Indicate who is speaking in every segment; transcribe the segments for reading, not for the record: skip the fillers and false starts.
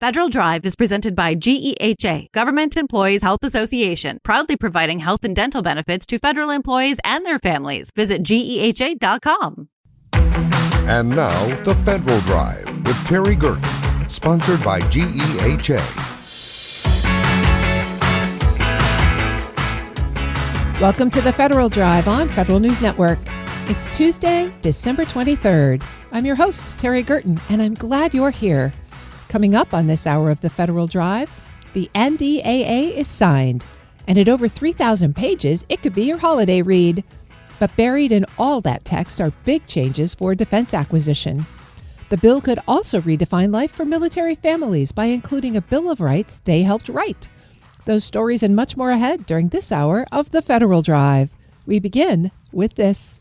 Speaker 1: Federal Drive is presented by GEHA, Government Employees Health Association, proudly providing health and dental benefits to federal employees and their families. Visit GEHA.com.
Speaker 2: And now, the Federal Drive with Terry Gerton, sponsored by GEHA.
Speaker 3: Welcome to the Federal Drive on Federal News Network. It's Tuesday, December 23rd. I'm your host, Terry Gerton, and I'm glad you're here. Coming up on this hour of the Federal Drive, the NDAA is signed, and at over 3,000 pages, it could be your holiday read. But buried in all that text are big changes for defense acquisition. The bill could also redefine life for military families by including a Bill of Rights they helped write. Those stories and much more ahead during this hour of the Federal Drive. We begin with this.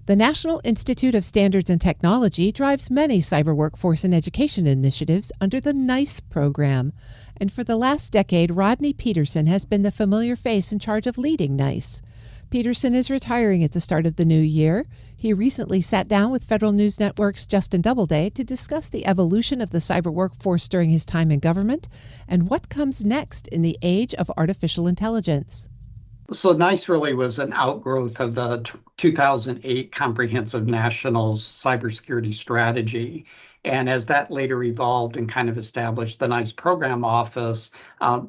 Speaker 3: The National Institute of Standards and Technology drives many cyber workforce and education initiatives under the NICE program. And for the last decade, Rodney Peterson has been the familiar face in charge of leading NICE. Peterson is retiring at the start of the new year. He recently sat down with Federal News Network's Justin Doubleday to discuss the evolution of the cyber workforce during his time in government and what comes next in the age of artificial intelligence.
Speaker 4: So NICE really was an outgrowth of the 2008 Comprehensive National Cybersecurity Strategy. And as that later evolved and kind of established the NICE program office,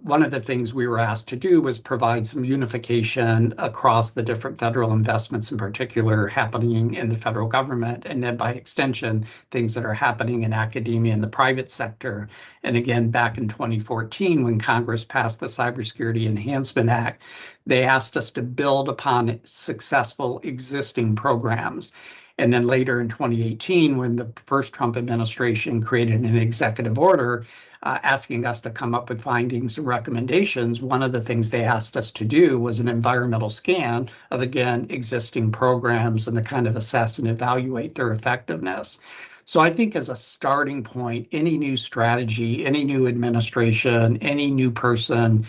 Speaker 4: one of the things we were asked to do was provide some unification across the different federal investments, in particular happening in the federal government, and then by extension, things that are happening in academia and the private sector. And again, back in 2014, when Congress passed the Cybersecurity Enhancement Act, they asked us to build upon successful existing programs. And then later in 2018, when the first Trump administration created an executive order asking us to come up with findings and recommendations, one of the things they asked us to do was an environmental scan of, again, existing programs and to kind of assess and evaluate their effectiveness. So I think as a starting point, any new strategy, any new administration, any new person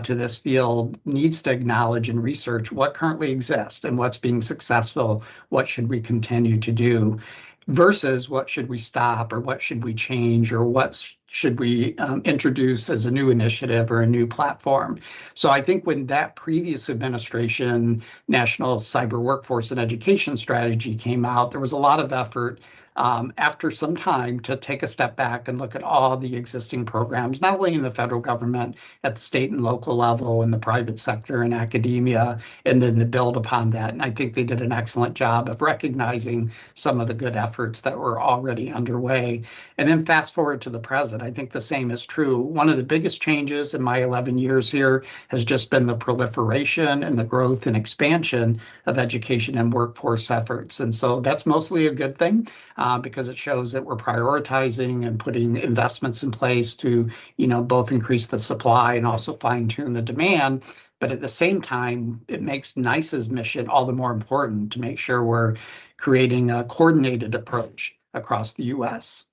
Speaker 4: to this field needs to acknowledge and research what currently exists and what's being successful, what should we continue to do, versus what should we stop or what should we change or what should we introduce as a new initiative or a new platform. So I think when that previous administration, National Cyber Workforce and Education Strategy came out, there was a lot of effort after some time to take a step back and look at all the existing programs, not only in the federal government, at the state and local level, in the private sector and academia, and then to build upon that. And I think they did an excellent job of recognizing some of the good efforts that were already underway. And then fast forward to the present, I think the same is true. One of the biggest changes in my 11 years here has just been the proliferation and the growth and expansion of education and workforce efforts. And so that's mostly a good thing. Because it shows that we're prioritizing and putting investments in place to, both increase the supply and also fine tune the demand. But at the same time, it makes NICE's mission all the more important to make sure we're creating a coordinated approach across the U.S.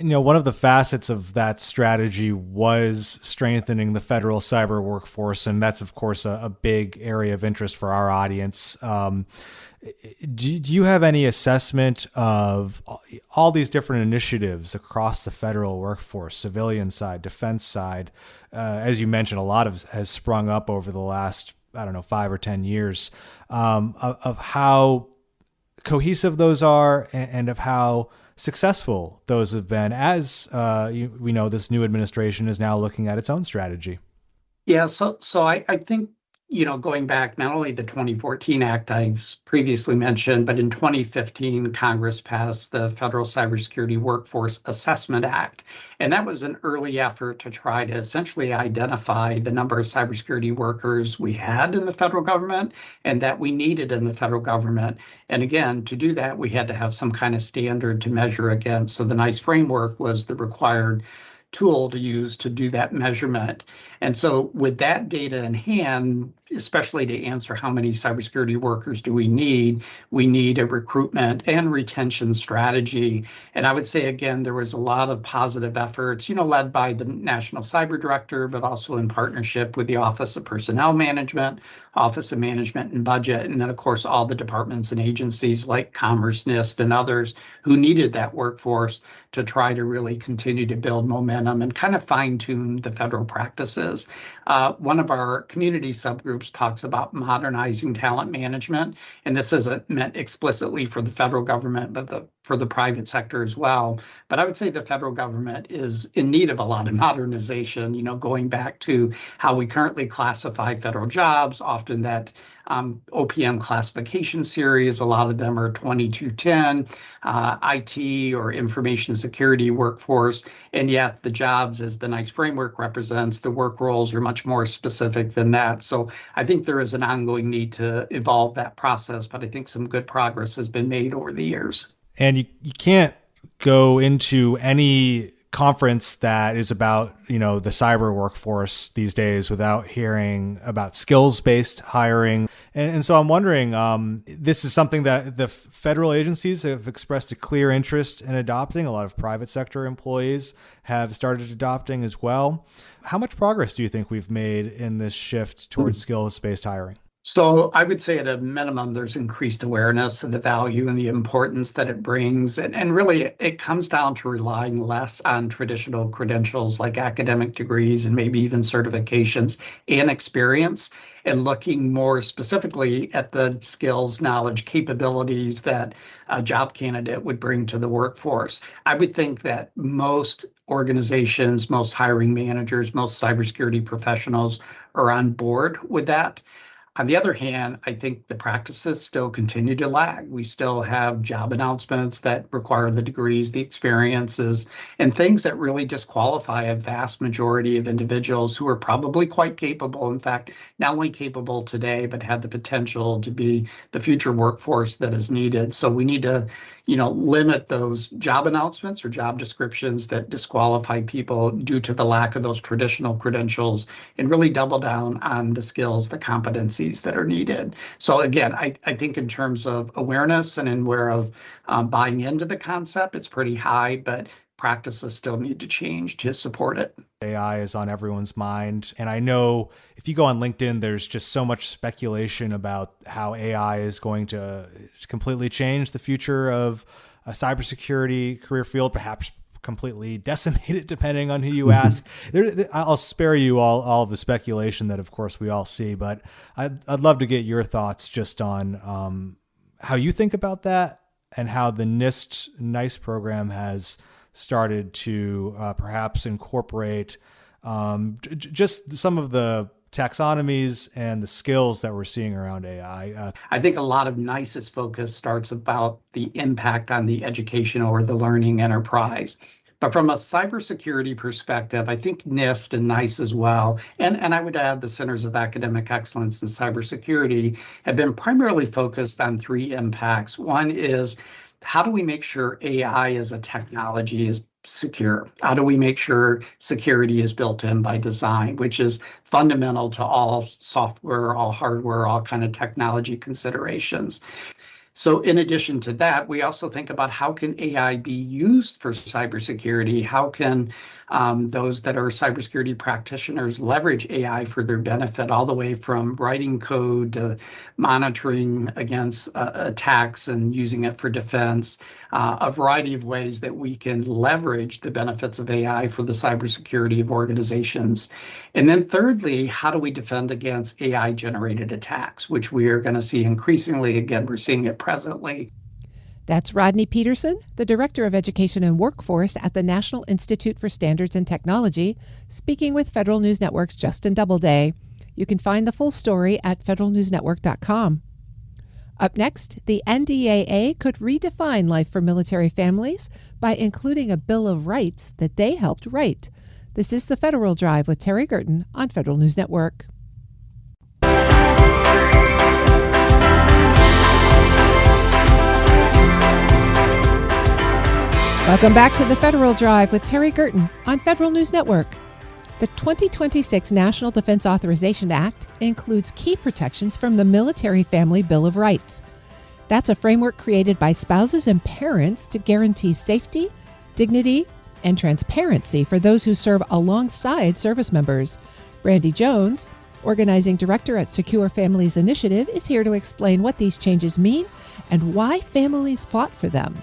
Speaker 5: One of the facets of that strategy was strengthening the federal cyber workforce, and that's, of course, a big area of interest for our audience. Do you have any assessment of all these different initiatives across the federal workforce, civilian side, defense side? As you mentioned, a lot has sprung up over the last, 5 or 10 years, of how cohesive those are and of how successful those have been, as we know this new administration is now looking at its own strategy.
Speaker 4: Yeah, so I think, going back not only the 2014 Act I've previously mentioned, but in 2015, Congress passed the Federal Cybersecurity Workforce Assessment Act. And that was an early effort to try to essentially identify the number of cybersecurity workers we had in the federal government and that we needed in the federal government. And again, to do that, we had to have some kind of standard to measure against. So the NICE framework was the required tool to use to do that measurement. And so with that data in hand, especially to answer how many cybersecurity workers do we need a recruitment and retention strategy. And I would say, again, there was a lot of positive efforts, led by the National Cyber Director, but also in partnership with the Office of Personnel Management, Office of Management and Budget, and then, of course, all the departments and agencies like Commerce, NIST, and others who needed that workforce to try to really continue to build momentum implement them and kind of fine tune the federal practices. One of our community subgroups talks about modernizing talent management, and this isn't meant explicitly for the federal government, but for the private sector as well. But I would say the federal government is in need of a lot of modernization, going back to how we currently classify federal jobs, often that OPM classification series. A lot of them are 2210, IT or information security workforce. And yet the jobs, as the NICE framework represents, the work roles are much more specific than that. So I think there is an ongoing need to evolve that process, but I think some good progress has been made over the years.
Speaker 5: And you can't go into any conference that is about, the cyber workforce these days without hearing about skills-based hiring. And so I'm wondering, this is something that the federal agencies have expressed a clear interest in adopting. A lot of private sector employees have started adopting as well. How much progress do you think we've made in this shift towards skills-based hiring?
Speaker 4: So I would say at a minimum, there's increased awareness of the value and the importance that it brings. And really, it comes down to relying less on traditional credentials like academic degrees and maybe even certifications and experience, and looking more specifically at the skills, knowledge, capabilities that a job candidate would bring to the workforce. I would think that most organizations, most hiring managers, most cybersecurity professionals are on board with that. On the other hand, I think the practices still continue to lag. We still have job announcements that require the degrees, the experiences, and things that really disqualify a vast majority of individuals who are probably quite capable. In fact, not only capable today, but have the potential to be the future workforce that is needed. So we need to, limit those job announcements or job descriptions that disqualify people due to the lack of those traditional credentials, and really double down on the skills, the competencies that are needed. So again, I think in terms of awareness and in where of buying into the concept, it's pretty high, but practices still need to change to support it.
Speaker 5: AI is on everyone's mind. And I know if you go on LinkedIn, there's just so much speculation about how AI is going to completely change the future of a cybersecurity career field, perhaps completely decimate it, depending on who you ask. I'll spare you all of the speculation that, of course, we all see, but I'd love to get your thoughts just on how you think about that and how the NICE program has started to perhaps incorporate just some of the taxonomies and the skills that we're seeing around AI.
Speaker 4: I think a lot of NICE's focus starts about the impact on the educational or the learning enterprise. But from a cybersecurity perspective, I think NIST and NICE as well, and I would add the Centers of Academic Excellence in Cybersecurity, have been primarily focused on three impacts. One is, how do we make sure AI as a technology is secure? How do we make sure security is built in by design, which is fundamental to all software, all hardware, all kind of technology considerations? So in addition to that, we also think about how can AI be used for cybersecurity? How can those that are cybersecurity practitioners leverage AI for their benefit, all the way from writing code to monitoring against attacks and using it for defense, a variety of ways that we can leverage the benefits of AI for the cybersecurity of organizations. And then thirdly, how do we defend against AI-generated attacks, which we are going to see increasingly. Again, we're seeing it presently.
Speaker 3: That's Rodney Peterson, the Director of Education and Workforce at the National Institute for Standards and Technology, speaking with Federal News Network's Justin Doubleday. You can find the full story at federalnewsnetwork.com. Up next, the NDAA could redefine life for military families by including a Bill of Rights that they helped write. This is the Federal Drive with Terry Gerton on Federal News Network. Welcome back to the Federal Drive with Terry Gerton on Federal News Network. The 2026 National Defense Authorization Act includes key protections from the Military Family Bill of Rights. That's a framework created by spouses and parents to guarantee safety, dignity, and transparency for those who serve alongside service members. Brandy Jones, Organizing Director at Secure Families Initiative, is here to explain what these changes mean and why families fought for them.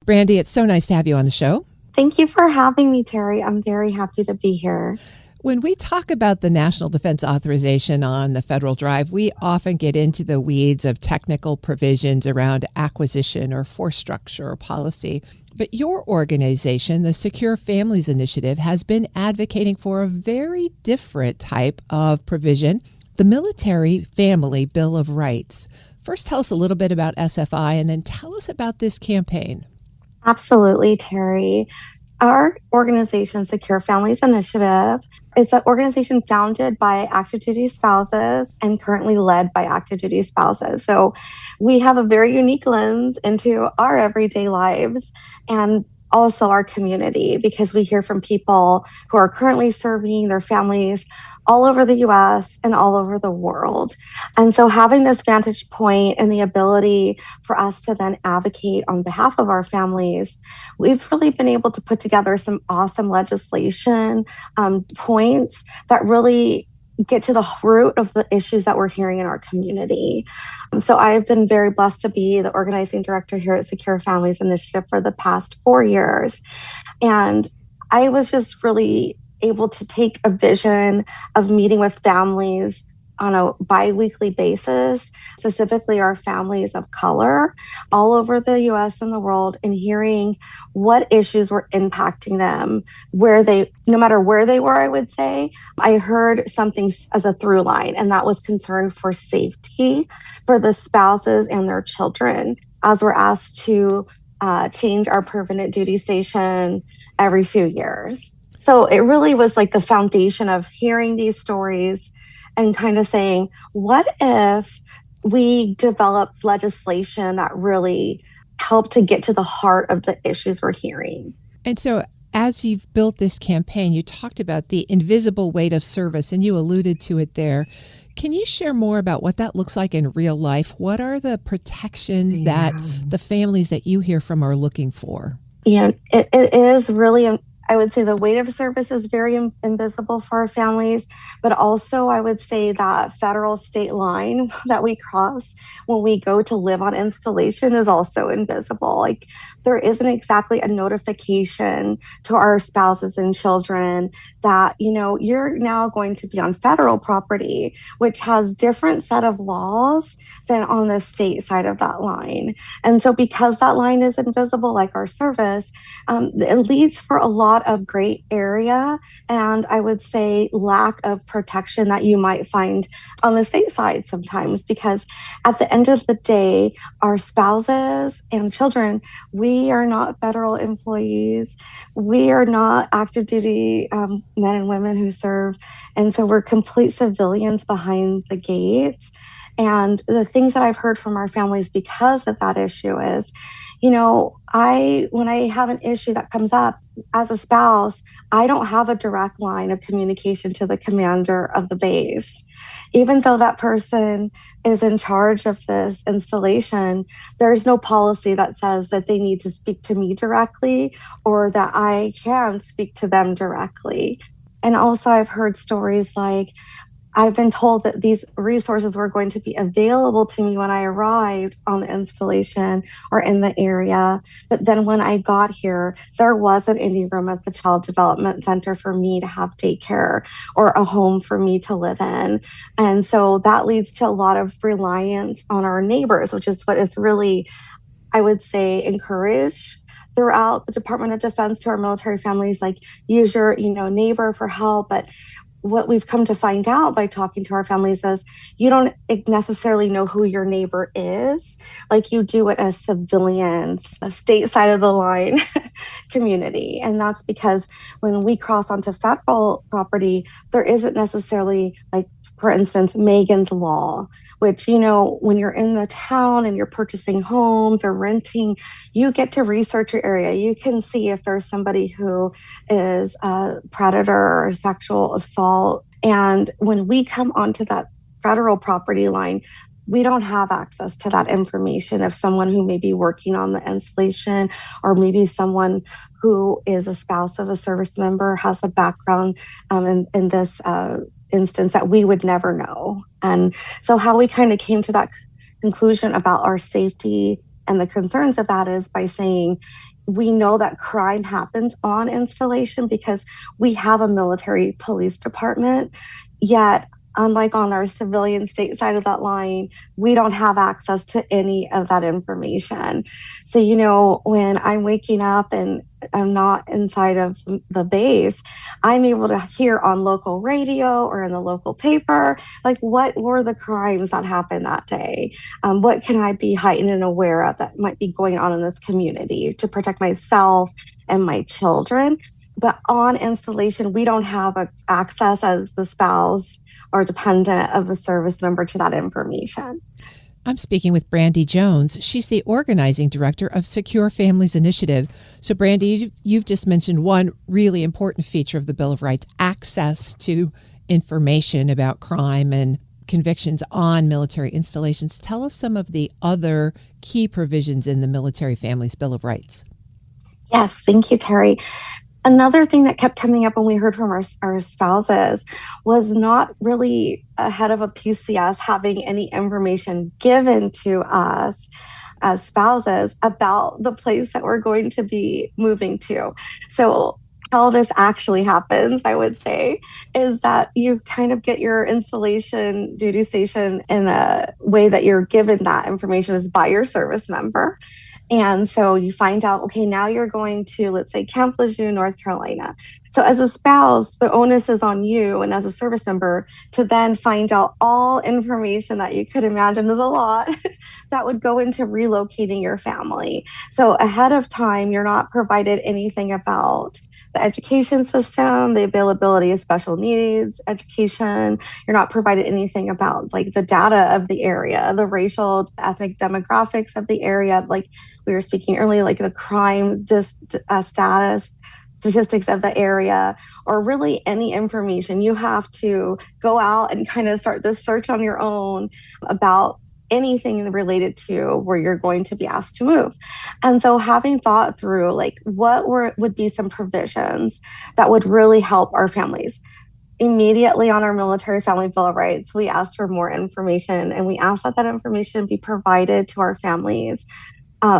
Speaker 3: Brandy, it's so nice to have you on the show.
Speaker 6: Thank you for having me, Terry. I'm very happy to be here.
Speaker 3: When we talk about the National Defense Authorization on the Federal Drive, we often get into the weeds of technical provisions around acquisition or force structure or policy. But your organization, the Secure Families Initiative, has been advocating for a very different type of provision, the Military Family Bill of Rights. First, tell us a little bit about SFI, and then tell us about this campaign.
Speaker 6: Absolutely, Terry. Our organization, Secure Families Initiative, it's an organization founded by active duty spouses and currently led by active duty spouses. So we have a very unique lens into our everyday lives and also our community, because we hear from people who are currently serving their families all over the US and all over the world. And so having this vantage point and the ability for us to then advocate on behalf of our families, we've really been able to put together some awesome legislation points that really get to the root of the issues that we're hearing in our community. So I've been very blessed to be the organizing director here at Secure Families Initiative for the past 4 years. And I was just really able to take a vision of meeting with families on a bi-weekly basis, specifically our families of color all over the US and the world, and hearing what issues were impacting them, no matter where they were, I would say. I heard something as a through line, and that was concern for safety for the spouses and their children, as we're asked to change our permanent duty station every few years. So it really was like the foundation of hearing these stories and kind of saying, what if we developed legislation that really helped to get to the heart of the issues we're hearing?
Speaker 3: And so as you've built this campaign, you talked about the invisible weight of service, and you alluded to it there. Can you share more about what that looks like in real life? What are the protections that the families that you hear from are looking for?
Speaker 6: Yeah, it is really, I would say the weight of service is very invisible for our families, but also I would say that federal state line that we cross when we go to live on installation is also invisible. Like, there isn't exactly a notification to our spouses and children that, you're now going to be on federal property, which has different set of laws than on the state side of that line. And so because that line is invisible, like our service, it leads for a lot of gray area, and I would say lack of protection that you might find on the state side sometimes, because at the end of the day, our spouses and children, we are not federal employees. We are not active duty men and women who serve. And so we're complete civilians behind the gates. And the things that I've heard from our families because of that issue is, when I have an issue that comes up as a spouse, I don't have a direct line of communication to the commander of the base. Even though that person is in charge of this installation, there's no policy that says that they need to speak to me directly or that I can speak to them directly. And also I've heard stories like, I've been told that these resources were going to be available to me when I arrived on the installation or in the area. But then when I got here, there wasn't any room at the Child Development Center for me to have daycare or a home for me to live in. And so that leads to a lot of reliance on our neighbors, which is what is really, I would say, encouraged throughout the Department of Defense to our military families, like use your, neighbor for help. But what we've come to find out by talking to our families is you don't necessarily know who your neighbor is like you do it as civilians, a state side of the line community. And that's because when we cross onto federal property, there isn't necessarily, like, for instance, Megan's Law, which, when you're in the town and you're purchasing homes or renting, you get to research your area. You can see if there's somebody who is a predator or sexual assault. And when we come onto that federal property line, we don't have access to that information if someone who may be working on the installation or maybe someone who is a spouse of a service member has a background in this instance that we would never know. And so how we kind of came to that conclusion about our safety and the concerns of that is by saying, we know that crime happens on installation because we have a military police department, yet unlike on our civilian state side of that line, we don't have access to any of that information. So, when I'm waking up and I'm not inside of the base, I'm able to hear on local radio or in the local paper, like what were the crimes that happened that day? What can I be heightened and aware of that might be going on in this community to protect myself and my children? But on installation, we don't have access as the spouse or dependent of a service member to that information.
Speaker 3: I'm speaking with Brandy Jones. She's the organizing director of Secure Families Initiative. So, Brandy, you've just mentioned one really important feature of the Bill of Rights, access to information about crime and convictions on military installations. Tell us some of the other key provisions in the Military Families Bill of Rights.
Speaker 6: Yes, thank you, Terry. Another thing that kept coming up when we heard from our spouses was not really ahead of a PCS having any information given to us as spouses about the place that we're going to be moving to. So how this actually happens, I would say, is that you kind of get your installation duty station in a way that you're given that information is by your service member. And so you find out, okay, now you're going to, let's say, Camp Lejeune, North Carolina. So as a spouse, the onus is on you and as a service member to then find out all information that you could imagine is a lot that would go into relocating your family. So ahead of time, you're not provided anything about the education system, the availability of special needs education. You're not provided anything about like the data of the area, the racial, ethnic demographics of the area. Like we were speaking earlier, like the crime status, statistics of the area, or really any information. You have to go out and kind of start this search on your own about anything related to where you're going to be asked to move. And so having thought through like would be some provisions that would really help our families. Immediately on our Military Family Bill of Rights, we asked for more information, and we asked that information be provided to our families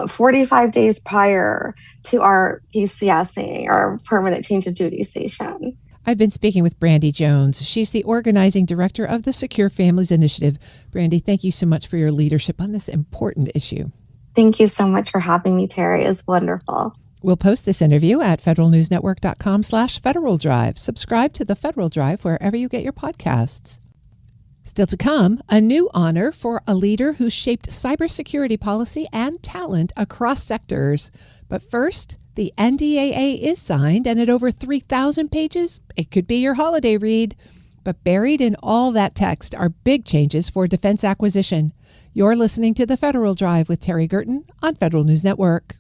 Speaker 6: 45 days prior to our PCSing, our permanent change of duty station.
Speaker 3: I've been speaking with Brandy Jones. She's the organizing director of the Secure Families Initiative. Brandy, thank you so much for your leadership on this important issue.
Speaker 6: Thank you so much for having me, Terry. It's wonderful.
Speaker 3: We'll post this interview at federalnewsnetwork.com/Federal Drive. Subscribe to the Federal Drive wherever you get your podcasts. Still to come, a new honor for a leader who shaped cybersecurity policy and talent across sectors. But first, the NDAA is signed, and at over 3,000 pages, it could be your holiday read. But buried in all that text are big changes for defense acquisition. You're listening to The Federal Drive with Terry Gerton on Federal News Network.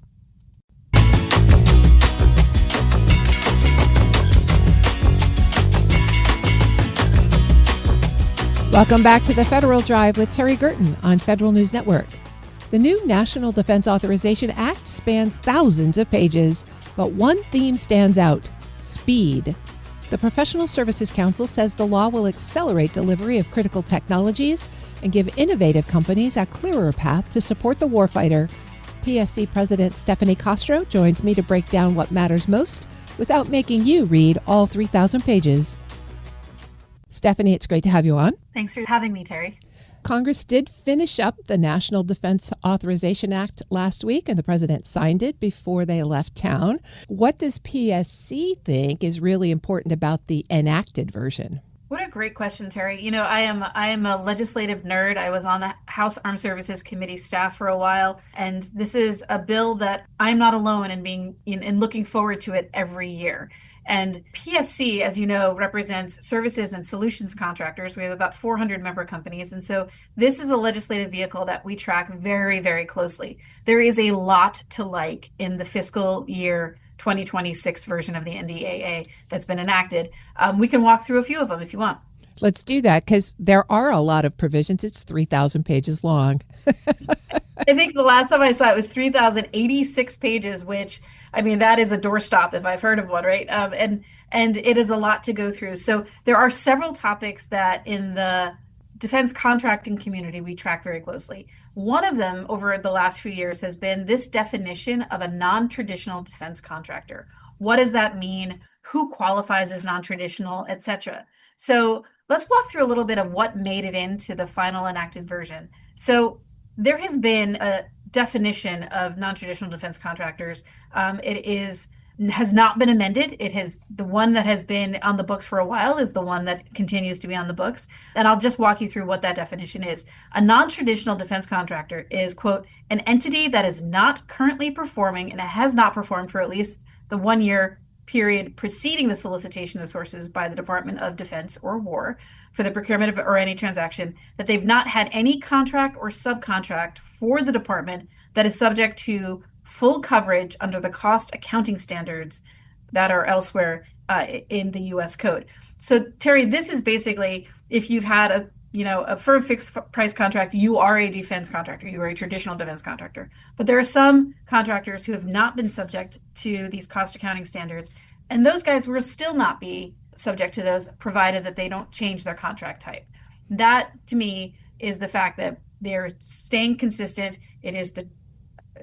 Speaker 3: Welcome back to The Federal Drive with Terry Gerton on Federal News Network. The new National Defense Authorization Act spans thousands of pages, but one theme stands out: speed. The Professional Services Council says the law will accelerate delivery of critical technologies and give innovative companies a clearer path to support the warfighter. PSC President Stephanie Castro joins me to break down what matters most without making you read all 3,000 pages. Stephanie, it's great to have you on.
Speaker 7: Thanks for having me, Terry.
Speaker 3: Congress did finish up the National Defense Authorization Act last week, and the president signed it before they left town. What does PSC think is really important about the enacted version?
Speaker 7: What a great question, Terry. You know, I am a legislative nerd. I was on the House Armed Services Committee staff for a while, and this is a bill that I'm not alone in being in looking forward to it every year. And PSC, as you know, represents services and solutions contractors. We have about 400 member companies. And so this is a legislative vehicle that we track very, very closely. There is a lot to like in the fiscal year 2026 version of the NDAA that's been enacted. We can walk through a few of them if you want.
Speaker 3: Let's do that, because there are a lot of provisions. It's 3,000 pages long.
Speaker 7: I think the last time I saw it was 3,086 pages, which, I mean, that is a doorstop if I've heard of one, right? And it is a lot to go through. So there are several topics that in the defense contracting community we track very closely. One of them over the last few years has been this definition of a non-traditional defense contractor. What does that mean? Who qualifies as non-traditional, et cetera? So let's walk through a little bit of what made it into the final enacted version. So there has been a definition of non-traditional defense contractors. Has not been amended. The one that has been on the books for a while is the one that continues to be on the books. And I'll just walk you through what that definition is. A non-traditional defense contractor is, quote, an entity that is not currently performing and has not performed for at least the 1 year period preceding the solicitation of sources by the Department of Defense or War for the procurement of or any transaction, that they've not had any contract or subcontract for the department that is subject to full coverage under the cost accounting standards that are elsewhere in the U.S. code. So, Terry, this is basically if you've had a firm fixed price contract, you are a defense contractor, you are a traditional defense contractor. But there are some contractors who have not been subject to these cost accounting standards, and those guys will still not be subject to those, provided that they don't change their contract type. That, to me, is the fact that they're staying consistent. It is the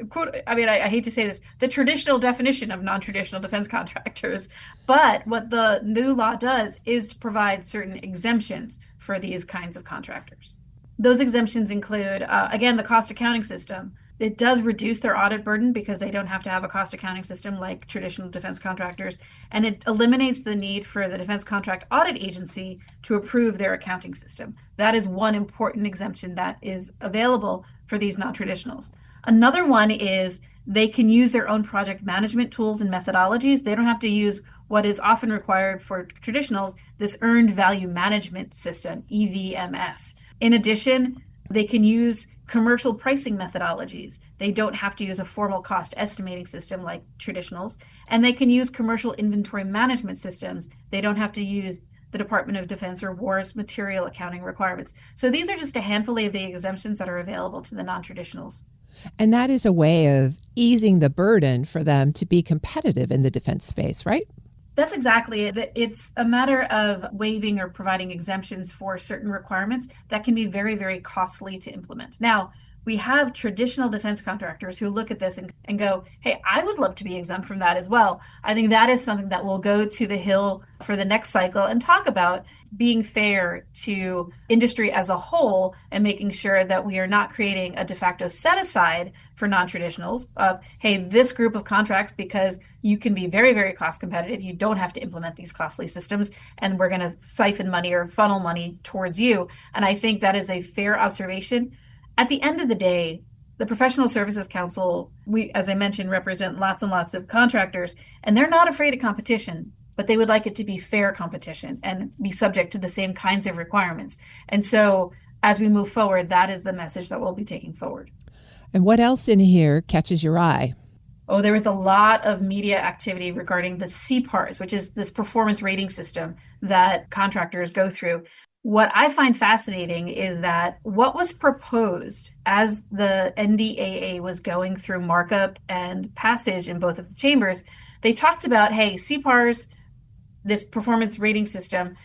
Speaker 7: quote, I hate to say this, the traditional definition of non-traditional defense contractors. But what the new law does is to provide certain exemptions for these kinds of contractors. Those exemptions include, again, the cost accounting system. It does reduce their audit burden because they don't have to have a cost accounting system like traditional defense contractors. And it eliminates the need for the Defense Contract Audit Agency to approve their accounting system. That is one important exemption that is available for these non-traditionals. Another one is they can use their own project management tools and methodologies. They don't have to use what is often required for traditionals, this earned value management system, EVMS. In addition, they can use commercial pricing methodologies. They don't have to use a formal cost estimating system like traditionals. And they can use commercial inventory management systems. They don't have to use the Department of Defense or War's material accounting requirements. So these are just a handful of the exemptions that are available to the non-traditionals.
Speaker 3: And that is a way of easing the burden for them to be competitive in the defense space, right?
Speaker 7: That's exactly it. It's a matter of waiving or providing exemptions for certain requirements that can be very, very costly to implement. Now, we have traditional defense contractors who look at this and go, hey, I would love to be exempt from that as well. I think that is something that will go to the Hill for the next cycle and talk about being fair to industry as a whole and making sure that we are not creating a de facto set aside for non-traditionals of, hey, this group of contracts, because you can be very, very cost competitive. You don't have to implement these costly systems, and we're going to siphon money or funnel money towards you. And I think that is a fair observation. At the end of the day, the Professional Services Council, we, as I mentioned, represent lots and lots of contractors, and they're not afraid of competition, but they would like it to be fair competition and be subject to the same kinds of requirements. And so as we move forward, that is the message that we'll be taking forward.
Speaker 3: And what else in here catches your eye?
Speaker 7: Oh, there was a lot of media activity regarding the CPARS, which is this performance rating system that contractors go through. What I find fascinating is that what was proposed as the NDAA was going through markup and passage in both of the chambers, they talked about, hey, CPARS, this performance rating system,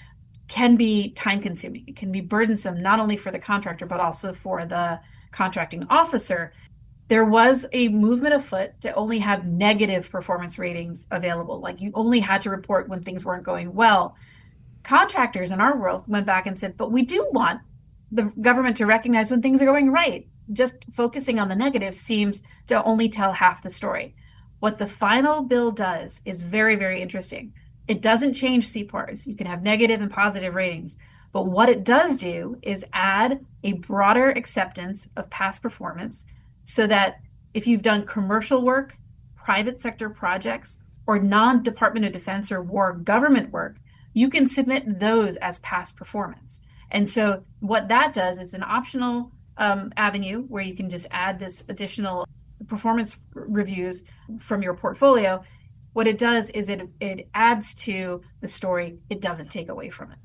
Speaker 7: can be time consuming. It can be burdensome, not only for the contractor, but also for the contracting officer. There was a movement afoot to only have negative performance ratings available. Like you only had to report when things weren't going well. Contractors in our world went back and said, but we do want the government to recognize when things are going right. Just focusing on the negative seems to only tell half the story. What the final bill does is very, very interesting. It doesn't change CPARS. You can have negative and positive ratings. But what it does do is add a broader acceptance of past performance so that if you've done commercial work, private sector projects, or non-Department of Defense or War government work, you can submit those as past performance. And so what that does is an optional avenue where you can just add this additional performance reviews from your portfolio. What it does is it adds to the story. It doesn't take away from it.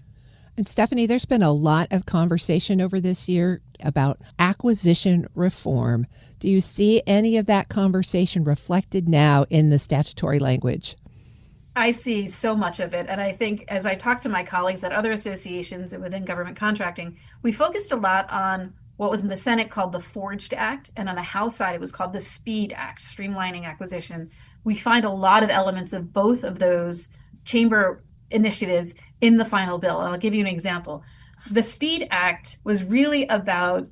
Speaker 3: And Stephanie, there's been a lot of conversation over this year about acquisition reform. Do you see any of that conversation reflected now in the statutory language?
Speaker 7: I see so much of it. And I think as I talk to my colleagues at other associations and within government contracting, we focused a lot on what was in the Senate called the Forged Act. And on the House side, it was called the SPEED Act, Streamlining Acquisition. We find a lot of elements of both of those chamber initiatives in the final bill. And I'll give you an example. The SPEED Act was really about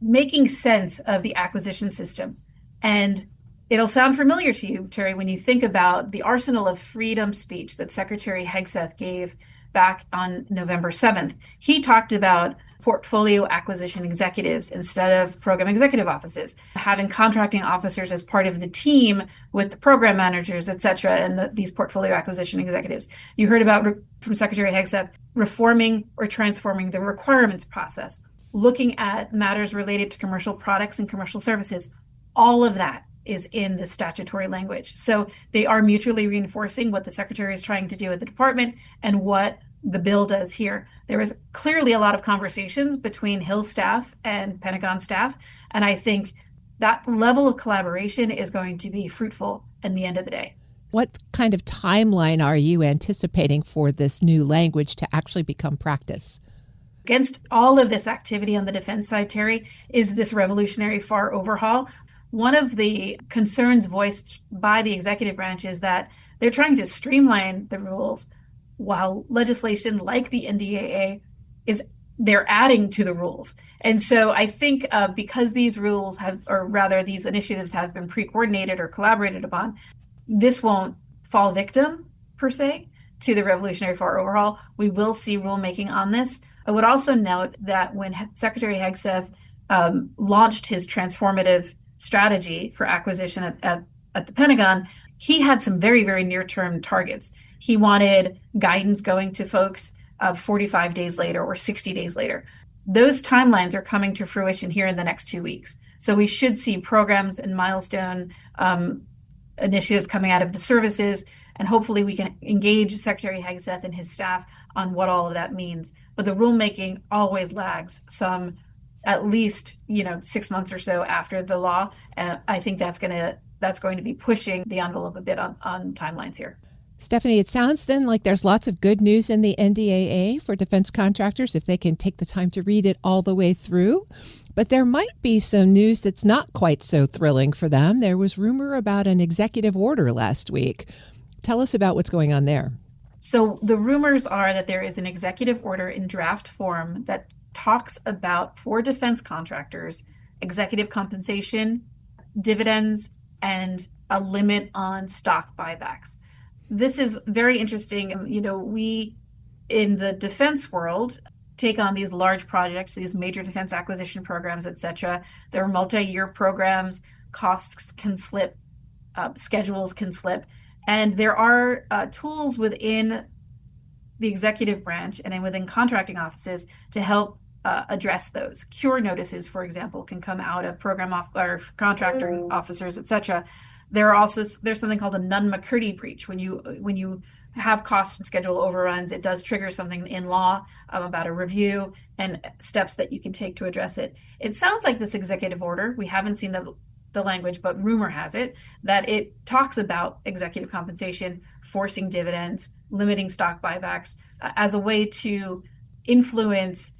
Speaker 7: making sense of the acquisition system. And it'll sound familiar to you, Terry, when you think about the arsenal of freedom speech that Secretary Hegseth gave back on November 7th. He talked about portfolio acquisition executives instead of program executive offices, having contracting officers as part of the team with the program managers, et cetera, and these portfolio acquisition executives. You heard about, from Secretary Hegseth, reforming or transforming the requirements process, looking at matters related to commercial products and commercial services. All of that is in the statutory language. So they are mutually reinforcing what the Secretary is trying to do at the department and what the bill does here. There is clearly a lot of conversations between Hill staff and Pentagon staff, and I think that level of collaboration is going to be fruitful in the end of the day.
Speaker 3: What kind of timeline are you anticipating for this new language to actually become practice?
Speaker 7: Against all of this activity on the defense side, Terry, is this revolutionary FAR overhaul. One of the concerns voiced by the executive branch is that they're trying to streamline the rules while legislation like the NDAA they're adding to the rules. And so I think because these rules these initiatives have been pre-coordinated or collaborated upon, this won't fall victim, per se, to the revolutionary FAR overhaul. We will see rulemaking on this. I would also note that when Secretary Hegseth launched his transformative strategy for acquisition at the Pentagon, he had some very, very near-term targets. He wanted guidance going to folks 45 days later or 60 days later. Those timelines are coming to fruition here in the next 2 weeks. So we should see programs and milestone initiatives coming out of the services, and hopefully we can engage Secretary Hegseth and his staff on what all of that means. But the rulemaking always lags some at least 6 months or so after the law, and I think that's going to be pushing the envelope a bit on timelines here.
Speaker 3: Stephanie, it sounds then like there's lots of good news in the NDAA for defense contractors if they can take the time to read it all the way through. But there might be some news that's not quite so thrilling for them. There was rumor about an executive order last week. Tell us about what's going on there.
Speaker 7: So the rumors are that there is an executive order in draft form that talks about, for defense contractors, executive compensation, dividends, and a limit on stock buybacks. This is very interesting. We in the defense world take on these large projects, these major defense acquisition programs, et cetera. There are multi-year programs, costs can slip, schedules can slip, and there are tools within the executive branch and within contracting offices to help address those. Cure notices, for example, can come out of or contracting officers, et cetera. There's something called a Nunn-McCurdy breach. When you have cost and schedule overruns, it does trigger something in law about a review and steps that you can take to address it. It sounds like this executive order, we haven't seen the language, but rumor has it that it talks about executive compensation, forcing dividends, limiting stock buybacks as a way to influence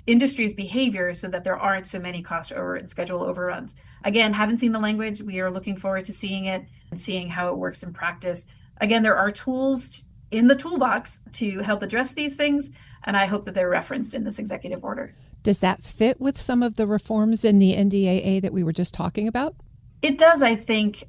Speaker 7: industry's behavior so that there aren't so many cost and schedule overruns. Again, haven't seen the language. We are looking forward to seeing it and seeing how it works in practice. Again, there are tools in the toolbox to help address these things, and I hope that they're referenced in this executive order.
Speaker 3: Does that fit with some of the reforms in the NDAA that we were just talking about?
Speaker 7: It does, I think.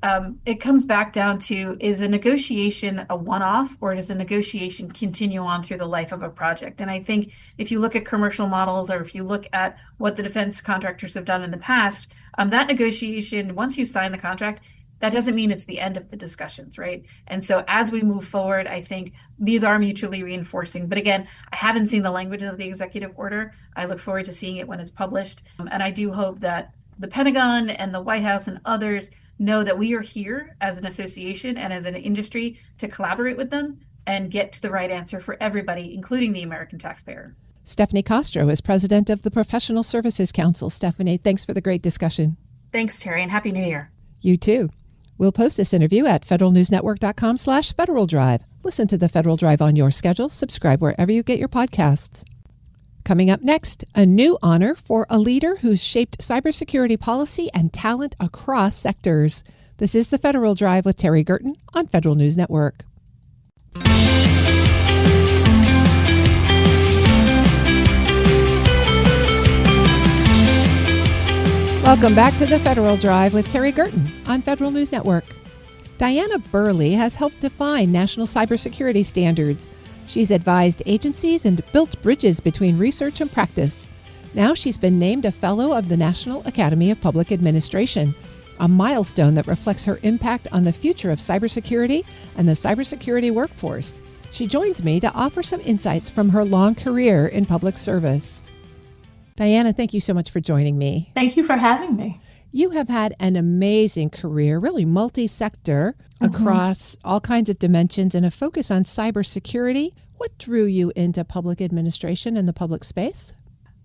Speaker 7: It comes back down to, is a negotiation a one-off, or does a negotiation continue on through the life of a project? And I think if you look at commercial models, or if you look at what the defense contractors have done in the past, that negotiation, once you sign the contract, that doesn't mean it's the end of the discussions, right? And so as we move forward, I think these are mutually reinforcing. But again, I haven't seen the language of the executive order. I look forward to seeing it when it's published. And I do hope that the Pentagon and the White House and others know that we are here as an association and as an industry to collaborate with them and get to the right answer for everybody, including the American taxpayer.
Speaker 3: Stephanie Castro is president of the Professional Services Council. Stephanie, thanks for the great discussion.
Speaker 7: Thanks, Terry, and Happy New Year.
Speaker 3: You too. We'll post this interview at federalnewsnetwork.com/Federal Drive. Listen to the Federal Drive on your schedule. Subscribe wherever you get your podcasts. Coming up next, a new honor for a leader who's shaped cybersecurity policy and talent across sectors. This is the Federal Drive with Terry Gerton on Federal News Network. Welcome back to the Federal Drive with Terry Gerton on Federal News Network. Diana Burley has helped define national cybersecurity standards. She's advised agencies and built bridges between research and practice. Now she's been named a Fellow of the National Academy of Public Administration, a milestone that reflects her impact on the future of cybersecurity and the cybersecurity workforce. She joins me to offer some insights from her long career in public service. Diana, thank you so much for joining me.
Speaker 8: Thank you for having me.
Speaker 3: You have had an amazing career, really multi-sector, across all kinds of dimensions and a focus on cybersecurity. What drew you into public administration and the public space?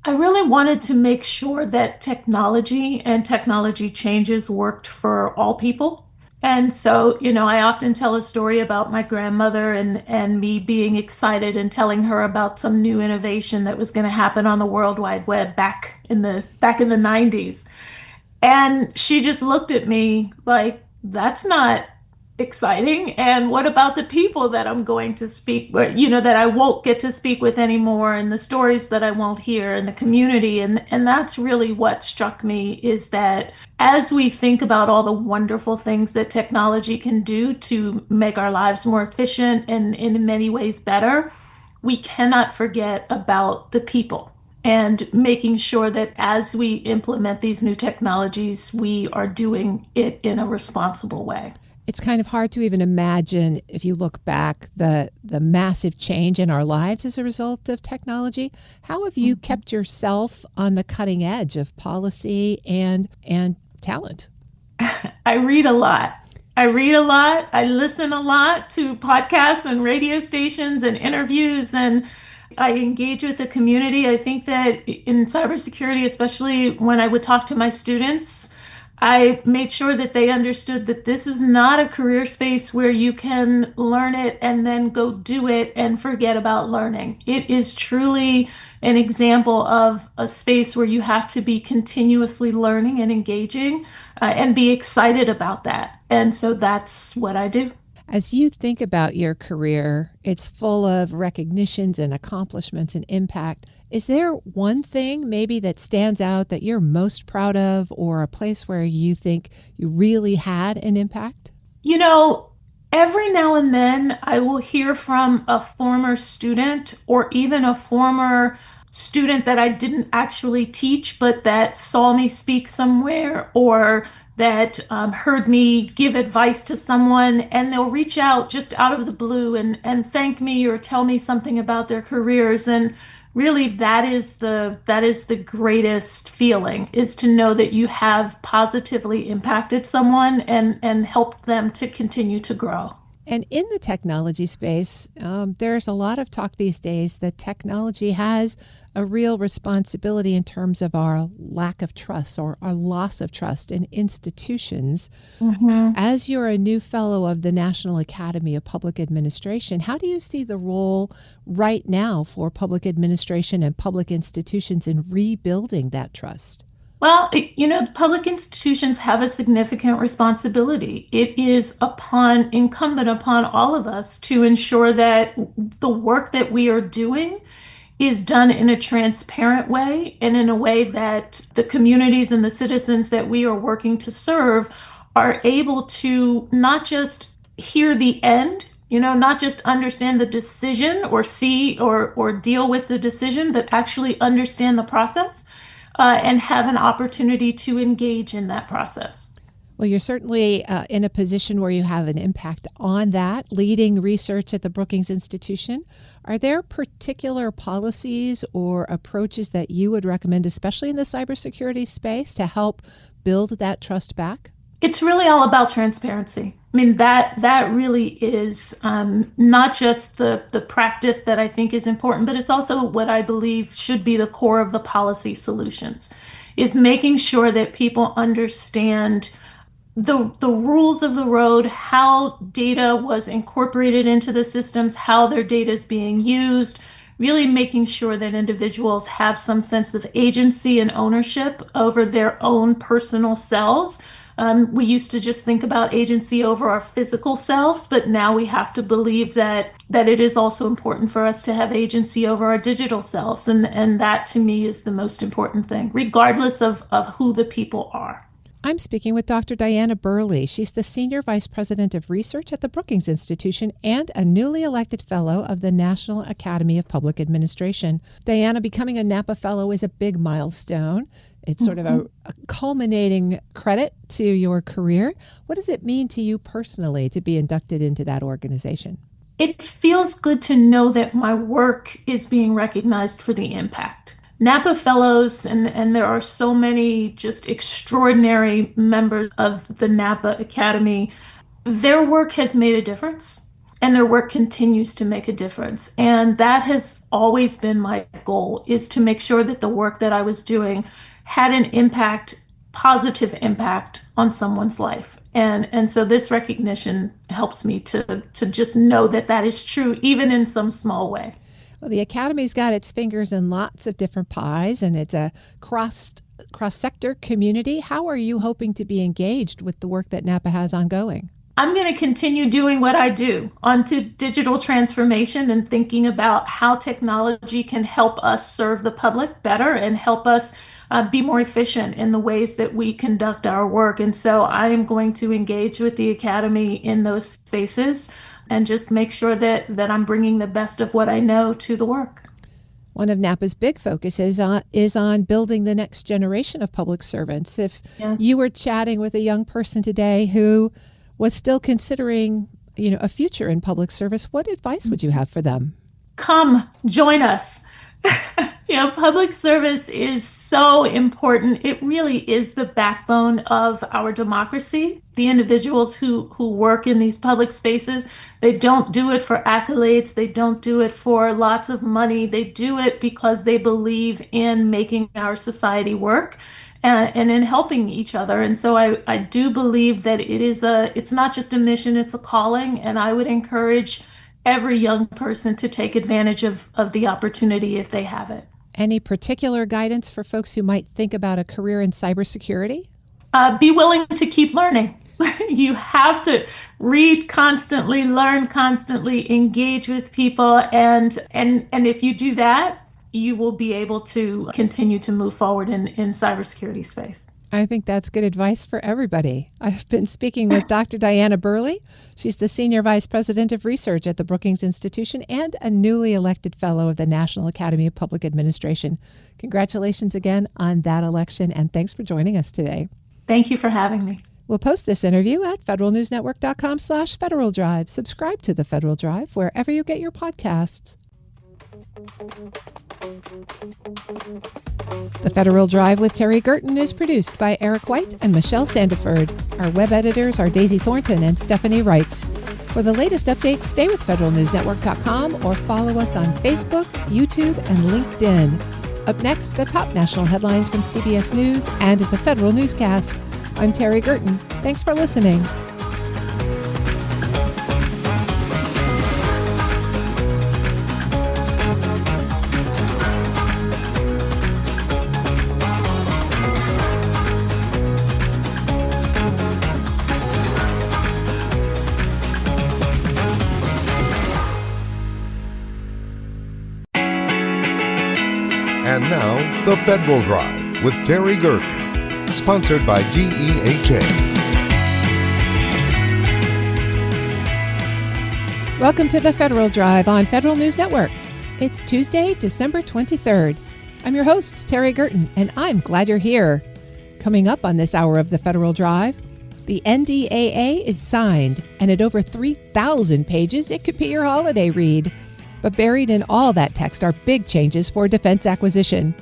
Speaker 8: I really wanted to make sure that technology and technology changes worked for all people. And so, I often tell a story about my grandmother and me being excited and telling her about some new innovation that was going to happen on the World Wide Web back in the 90s. And she just looked at me like, that's not exciting. And what about the people that I'm going to speak with, that I won't get to speak with anymore, and the stories that I won't hear, and the community. And that's really what struck me, is that as we think about all the wonderful things that technology can do to make our lives more efficient and in many ways better, we cannot forget about the people and making sure that as we implement these new technologies, we are doing it in a responsible way.
Speaker 3: It's kind of hard to even imagine, if you look back, the massive change in our lives as a result of technology. How have you kept yourself on the cutting edge of policy and talent?
Speaker 8: I read a lot. I listen a lot to podcasts and radio stations and interviews, and I engage with the community. I think that in cybersecurity, especially when I would talk to my students, I made sure that they understood that this is not a career space where you can learn it and then go do it and forget about learning. It is truly an example of a space where you have to be continuously learning and engaging and be excited about that. And so that's what I do.
Speaker 3: As you think about your career, it's full of recognitions and accomplishments and impact. Is there one thing maybe that stands out that you're most proud of, or a place where you think you really had an impact?
Speaker 8: Every now and then I will hear from a former student, or even a former student that I didn't actually teach, but that saw me speak somewhere, or that heard me give advice to someone, and they'll reach out just out of the blue and thank me or tell me something about their careers. And really, that is the greatest feeling, is to know that you have positively impacted someone and helped them to continue to grow.
Speaker 3: And in the technology space, there's a lot of talk these days that technology has a real responsibility in terms of our lack of trust or our loss of trust in institutions. As you're a new fellow of the National Academy of Public Administration, how do you see the role right now for public administration and public institutions in rebuilding that trust?
Speaker 8: Well, public institutions have a significant responsibility. It is incumbent upon all of us to ensure that the work that we are doing is done in a transparent way, and in a way that the communities and the citizens that we are working to serve are able to not just hear the end, not just understand the decision or see or deal with the decision, but actually understand the process. And have an opportunity to engage in that process.
Speaker 3: Well, you're certainly in a position where you have an impact on that, leading research at the Brookings Institution. Are there particular policies or approaches that you would recommend, especially in the cybersecurity space, to help build that trust back?
Speaker 8: It's really all about transparency. I mean, that really is not just the practice that I think is important, but it's also what I believe should be the core of the policy solutions, is making sure that people understand the rules of the road, how data was incorporated into the systems, how their data is being used, really making sure that individuals have some sense of agency and ownership over their own personal selves. We used to just think about agency over our physical selves, but now we have to believe that it is also important for us to have agency over our digital selves. And that to me is the most important thing, regardless of who the people are.
Speaker 3: I'm speaking with Dr. Diana Burley. She's the Senior Vice President of Research at the Brookings Institution and a newly elected Fellow of the National Academy of Public Administration. Diana, becoming a NAPA Fellow is a big milestone. It's sort of a culminating credit to your career. What does it mean to you personally to be inducted into that organization?
Speaker 8: It feels good to know that my work is being recognized for the impact. NAPA Fellows, and there are so many just extraordinary members of the NAPA Academy, their work has made a difference, and their work continues to make a difference. And that has always been my goal, is to make sure that the work that I was doing had an impact, positive impact on someone's life. And so this recognition helps me to just know that that is true, even in some small way.
Speaker 3: Well, the Academy's got its fingers in lots of different pies, and it's a cross-sector community. How are you hoping to be engaged with the work that NAPA has ongoing?
Speaker 8: I'm going to continue doing what I do, onto digital transformation and thinking about how technology can help us serve the public better and help us be more efficient in the ways that we conduct our work. And so I am going to engage with the Academy in those spaces and just make sure that I'm bringing the best of what I know to the work.
Speaker 3: One of NAPA's big focuses is on building the next generation of public servants. If you were chatting with a young person today who was still considering, a future in public service, what advice would you have for them?
Speaker 8: Come, join us. Public service is so important. It really is the backbone of our democracy. The individuals who work in these public spaces, they don't do it for accolades. They don't do it for lots of money. They do it because they believe in making our society work and in helping each other. And so I do believe that it's not just a mission, it's a calling. And I would encourage every young person to take advantage of the opportunity if they have it.
Speaker 3: Any particular guidance for folks who might think about a career in cybersecurity?
Speaker 8: Be willing to keep learning. You have to read constantly, learn constantly, engage with people. And if you do that, you will be able to continue to move forward in cybersecurity space.
Speaker 3: I think that's good advice for everybody. I've been speaking with Dr. Diana Burley. She's the Senior Vice President of Research at the Brookings Institution and a newly elected Fellow of the National Academy of Public Administration. Congratulations again on that election, and thanks for joining us today.
Speaker 8: Thank you for having me.
Speaker 3: We'll post this interview at federalnewsnetwork.com/Federal Drive. Subscribe to the Federal Drive wherever you get your podcasts. The Federal Drive with Terry Gerton is produced by Eric White and Michelle Sandiford. Our web editors are Daisy Thornton and Stephanie Wright. For the latest updates, stay with federalnewsnetwork.com or follow us on Facebook, YouTube, and LinkedIn. Up next, the top national headlines from CBS News and the Federal Newscast. I'm Terry Gerton. Thanks for listening.
Speaker 2: And now, The Federal Drive with Terry Gerton, sponsored by GEHA.
Speaker 3: Welcome to The Federal Drive on Federal News Network. It's Tuesday, December 23rd. I'm your host, Terry Gerton, and I'm glad you're here. Coming up on this hour of The Federal Drive, the NDAA is signed, and at over 3,000 pages, it could be your holiday read. But buried in all that text are big changes for defense acquisition.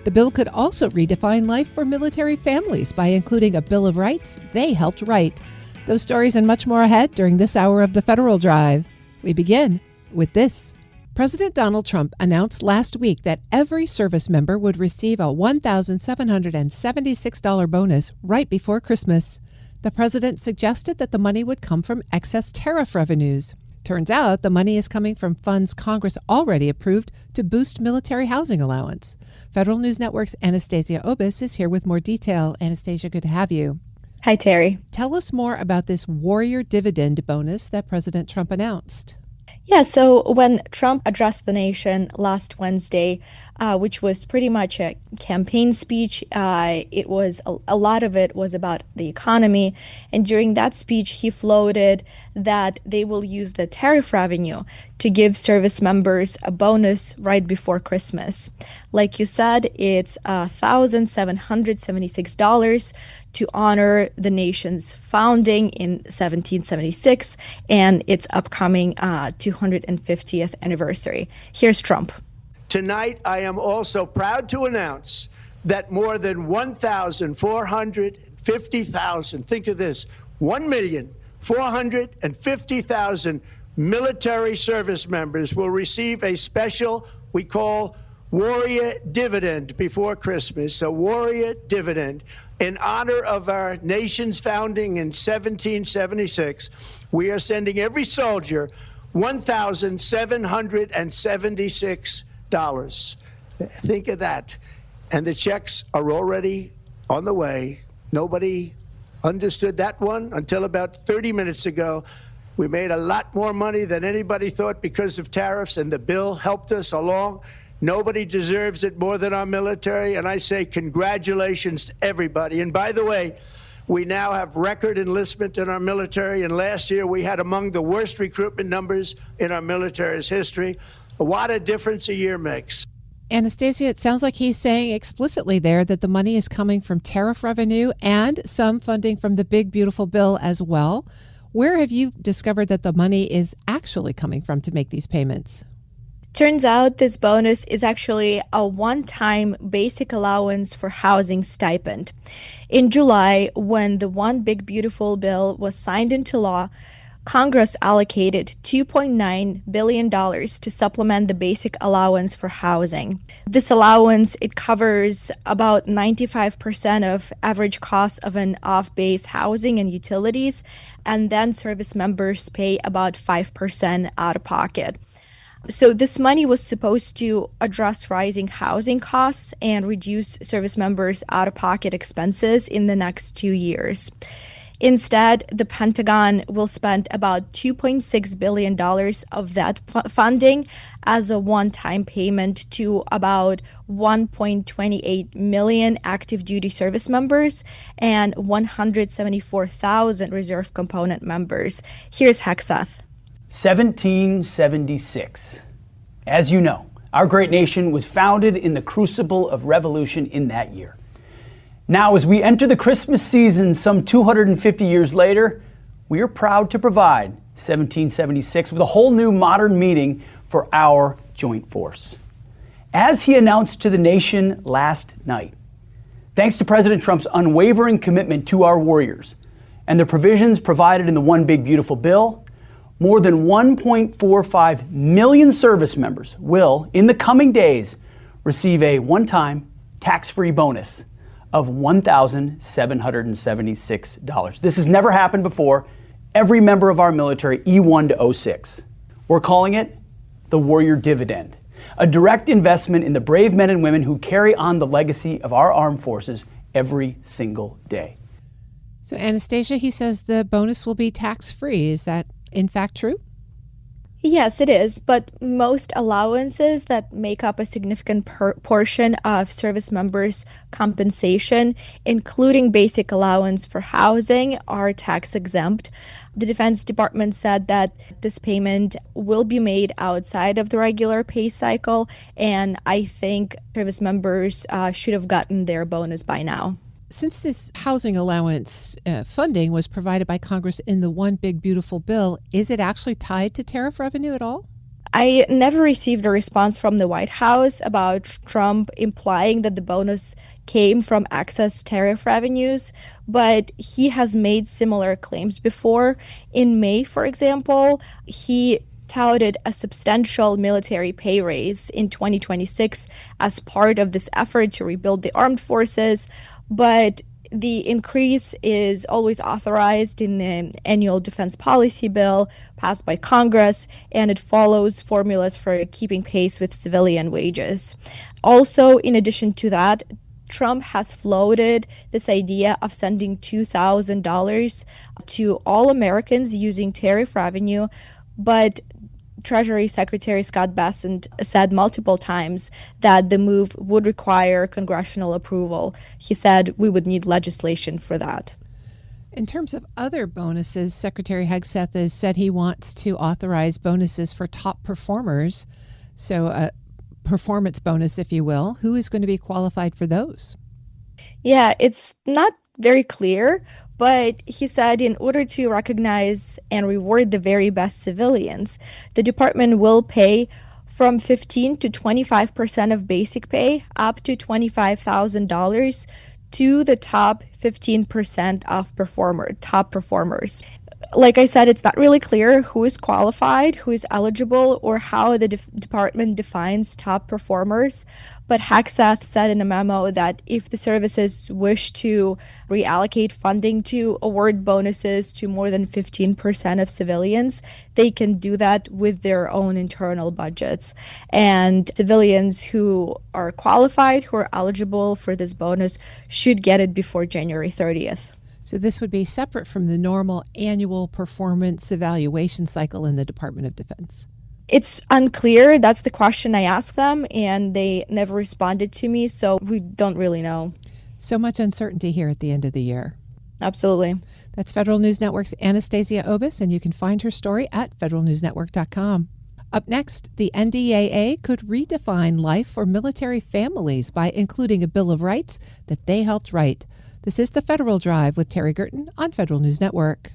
Speaker 3: The bill could also redefine life for military families by including a Bill of Rights they helped write. Those stories and much more ahead during this hour of the Federal Drive. We begin with this. President Donald Trump announced last week that every service member would receive a $1,776 bonus right before Christmas. The president suggested that the money would come from excess tariff revenues. Turns out the money is coming from funds Congress already approved to boost military housing allowance. Federal News Network's Anastasia Obis is here with more detail. Anastasia, good to have you.
Speaker 9: Hi, Terry.
Speaker 3: Tell us more about this warrior dividend bonus that President Trump announced.
Speaker 9: Yeah, so when Trump addressed the nation last Wednesday, which was pretty much a campaign speech, it was a lot of it was about the economy. And during that speech, he floated that they will use the tariff revenue to give service members a bonus right before Christmas. Like you said, it's $1,776 to honor the nation's founding in 1776 and its upcoming 250th anniversary. Here's Trump.
Speaker 10: Tonight, I am also proud to announce that more than 1,450,000, think of this, 1,450,000 military service members will receive a special, we call warrior dividend before Christmas, a warrior dividend. In honor of our nation's founding in 1776, we are sending every soldier $1,776. Think of that. And the checks are already on the way. Nobody understood that one until about 30 minutes ago. We made a lot more money than anybody thought because of tariffs, and the bill helped us along. Nobody deserves it more than our military, and I say congratulations to everybody. And by the way, we now have record enlistment in our military, and last year we had among the worst recruitment numbers in our military's history. What a difference a year makes.
Speaker 3: Anastasia, it sounds like he's saying explicitly there that the money is coming from tariff revenue and some funding from the big, beautiful bill as well. Where have you discovered that the money is actually coming from to make these payments?
Speaker 9: Turns out this bonus is actually a one-time basic allowance for housing stipend. In July, when the One Big Beautiful bill was signed into law, Congress allocated $2.9 billion to supplement the basic allowance for housing. This allowance, it covers about 95% of average costs of an off-base housing and utilities, and then service members pay about 5% out of pocket. So this money was supposed to address rising housing costs and reduce service members' out-of-pocket expenses in the next 2 years. Instead, the Pentagon will spend about $2.6 billion of that funding as a one-time payment to about 1.28 million active duty service members and 174,000 reserve component members. Here's Hexeth.
Speaker 11: 1776. As you know, our great nation was founded in the crucible of revolution in that year. Now, as we enter the Christmas season some 250 years later, we are proud to provide 1776 with a whole new modern meaning for our joint force. As he announced to the nation last night, thanks to President Trump's unwavering commitment to our warriors and the provisions provided in the One Big Beautiful bill, more than 1.45 million service members will, in the coming days, receive a one-time tax-free bonus of $1,776. This has never happened before. Every member of our military, E1 to 06. We're calling it the Warrior Dividend, a direct investment in the brave men and women who carry on the legacy of our armed forces every single day.
Speaker 3: So Anastasia, he says the bonus will be tax-free. Is that in fact true?
Speaker 9: Yes, it is, but most allowances that make up a significant portion of service members' compensation, including basic allowance for housing, are tax exempt. The Defense Department said that this payment will be made outside of the regular pay cycle, and I think service members should have gotten their bonus by now.
Speaker 3: Since this housing allowance funding was provided by Congress in the One Big Beautiful bill, is it actually tied to tariff revenue at all?
Speaker 9: I never received a response from the White House about Trump implying that the bonus came from excess tariff revenues, but he has made similar claims before. In May, for example, he touted a substantial military pay raise in 2026 as part of this effort to rebuild the armed forces. But the increase is always authorized in the annual defense policy bill passed by Congress, and it follows formulas for keeping pace with civilian wages. Also, in addition to that, Trump has floated this idea of sending $2,000 to all Americans using tariff revenue, but Treasury Secretary Scott Bessent said multiple times that the move would require congressional approval. He said we would need legislation for that.
Speaker 3: In terms of other bonuses, Secretary Hegseth has said he wants to authorize bonuses for top performers. So a performance bonus, if you will. Who is going to be qualified for those?
Speaker 9: Yeah, it's not very clear, but he said in order to recognize and reward the very best civilians, the department will pay from 15 to 25% of basic pay up to $25,000 to the top 15% of top performers. Like I said, it's not really clear who is qualified, who is eligible, or how the department defines top performers. But Hegseth said in a memo that if the services wish to reallocate funding to award bonuses to more than 15% of civilians, they can do that with their own internal budgets. And civilians who are qualified, who are eligible for this bonus, should get it before January 30th.
Speaker 3: So this would be separate from the normal annual performance evaluation cycle in the Department of Defense.
Speaker 9: It's unclear. That's the question I asked them, and they never responded to me, so we don't really know.
Speaker 3: So much uncertainty here at the end of the year.
Speaker 9: Absolutely.
Speaker 3: That's Federal News Network's Anastasia Obis, and you can find her story at federalnewsnetwork.com. Up next, the NDAA could redefine life for military families by including a Bill of Rights that they helped write. This is the Federal Drive with Terry Gerton on Federal News Network.